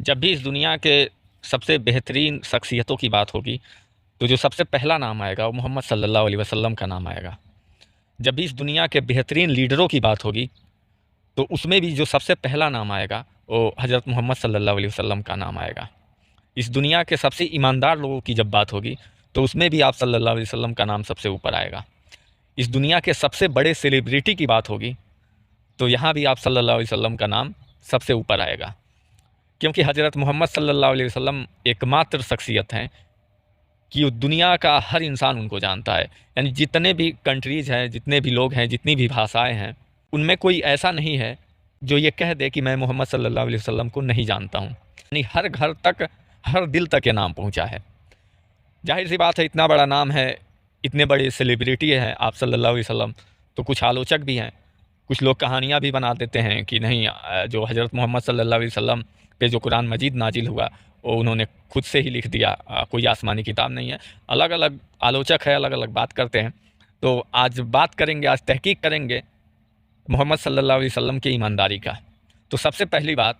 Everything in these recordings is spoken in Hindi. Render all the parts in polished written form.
जब भी इस दुनिया के सबसे बेहतरीन शख्सियतों की बात होगी तो जो सबसे पहला नाम आएगा वो मोहम्मद सल्लल्लाहु अलैहि वसल्लम का नाम आएगा। जब भी इस दुनिया के बेहतरीन लीडरों की बात होगी तो उसमें भी जो सबसे पहला नाम आएगा वो हज़रत मोहम्मद सल्लल्लाहु अलैहि वसल्लम का नाम आएगा। इस दुनिया के सबसे ईमानदार लोगों की जब बात होगी तो उसमें भी आप सल्लल्लाहु अलैहि वसल्लम का नाम सबसे ऊपर आएगा। इस दुनिया के सबसे बड़े सेलिब्रिटी की बात होगी तो यहाँ भी आप सल्लल्लाहु अलैहि वसल्लम का नाम सबसे ऊपर आएगा, क्योंकि हज़रत मोहम्मद सल्लल्लाहु अलैहि वसल्लम एकमात्र शख्सियत हैं कि दुनिया का हर इंसान उनको जानता है। यानी जितने भी कंट्रीज़ हैं, जितने भी लोग हैं, जितनी भी भाषाएं हैं, उनमें कोई ऐसा नहीं है जो ये कह दे कि मैं मोहम्मद सल्लल्लाहु अलैहि वसल्लम को नहीं जानता हूँ। यानी हर घर तक, हर दिल तक ये नाम पहुँचा है। जाहिर सी बात है, इतना बड़ा नाम है, इतने बड़े सेलिब्रिटी हैं आप सल्लल्लाहु अलैहि वसल्लम, तो कुछ आलोचक भी हैं, कुछ लोग कहानियाँ भी बना देते हैं कि नहीं, जो हज़रत मोहम्मद सल्लल्लाहु अलैहि वसल्लम पे जो कुरान मजीद नाजिल हुआ वो उन्होंने खुद से ही लिख दिया, कोई आसमानी किताब नहीं है। अलग अलग आलोचक है, अलग अलग बात करते हैं। तो आज बात करेंगे, आज तहकीक करेंगे मोहम्मद सल्लल्लाहु अलैहि वसल्लम की ईमानदारी का। तो सबसे पहली बात,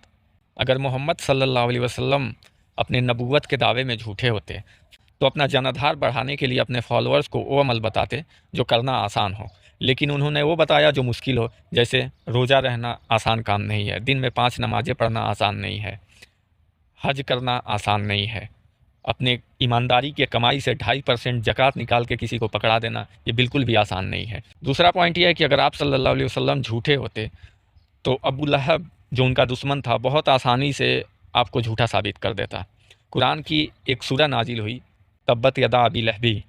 अगर मोहम्मद सल्लल्लाहु अलैहि वसल्लम अपने नबूवत के दावे में झूठे होते तो अपना जनाधार बढ़ाने के लिए अपने फॉलोअर्स को वो अमल बताते जो करना आसान हो, लेकिन उन्होंने वो बताया जो मुश्किल हो। जैसे रोज़ा रहना आसान काम नहीं है, दिन में 5 नमाज़ें पढ़ना आसान नहीं है, हज करना आसान नहीं है, अपने ईमानदारी के कमाई से 2.5% ज़कात निकाल के किसी को पकड़ा देना ये बिल्कुल भी आसान नहीं है। दूसरा पॉइंट ये है कि अगर आप सल्लल्लाहु अलैहि वसल्लम झूठे होते तो अबू लहब जो उनका दुश्मन था बहुत आसानी से आपको झूठा साबित कर देता। कुरान की एक सूरह नाजिल हुई, तब्बत यदा अबी लहबी।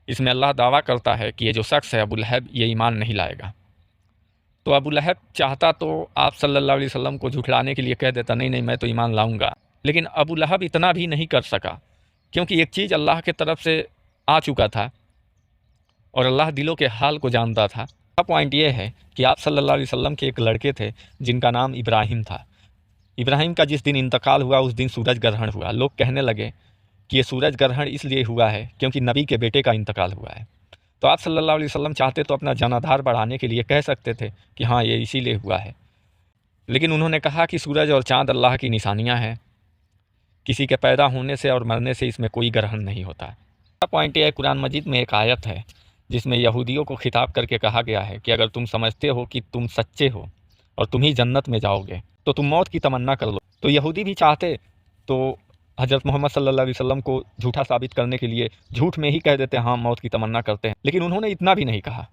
इसमें अल्लाह दावा करता है कि ये जो शख्स है अबू लहब, ये ईमान नहीं लाएगा। तो अबू लहब चाहता तो आप सल्लल्लाहु अलैहि वसल्लम को झुठलाने के लिए कह देता नहीं नहीं मैं तो ईमान लाऊंगा, लेकिन अबू लहब इतना भी नहीं कर सका, क्योंकि एक चीज़ अल्लाह की तरफ से आ चुका था और अल्लाह दिलों के हाल को जानता था। पॉइंट ये है कि आप सल्लल्लाहु अलैहि वसल्लम के एक लड़के थे जिनका नाम इब्राहिम था। इब्राहिम का जिस दिन इंतकाल हुआ उस दिन सूरज ग्रहण हुआ। लोग कहने लगे कि ये सूरज ग्रहण इसलिए हुआ है क्योंकि नबी के बेटे का इंतकाल हुआ है। तो आप सल्लल्लाहु अलैहि वसल्लम चाहते तो अपना जनाधार बढ़ाने के लिए कह सकते थे कि हाँ ये इसीलिए हुआ है, लेकिन उन्होंने कहा कि सूरज और चाँद अल्लाह की निशानियाँ हैं, किसी के पैदा होने से और मरने से इसमें कोई ग्रहण नहीं होता है। पॉइंट ये है, कुरान मजीद में एक आयत है जिसमें यहूदियों को खिताब करके कहा गया है कि अगर तुम समझते हो कि तुम सच्चे हो और तुम ही जन्नत में जाओगे तो तुम मौत की तमन्ना कर लो। तो यहूदी भी चाहते तो हज़रत मोहम्मद सल्लल्लाहु अलैहि वसल्लम को झूठा साबित करने के लिए झूठ में ही कह देते हाँ मौत की तमन्ना करते हैं, लेकिन उन्होंने इतना भी नहीं कहा।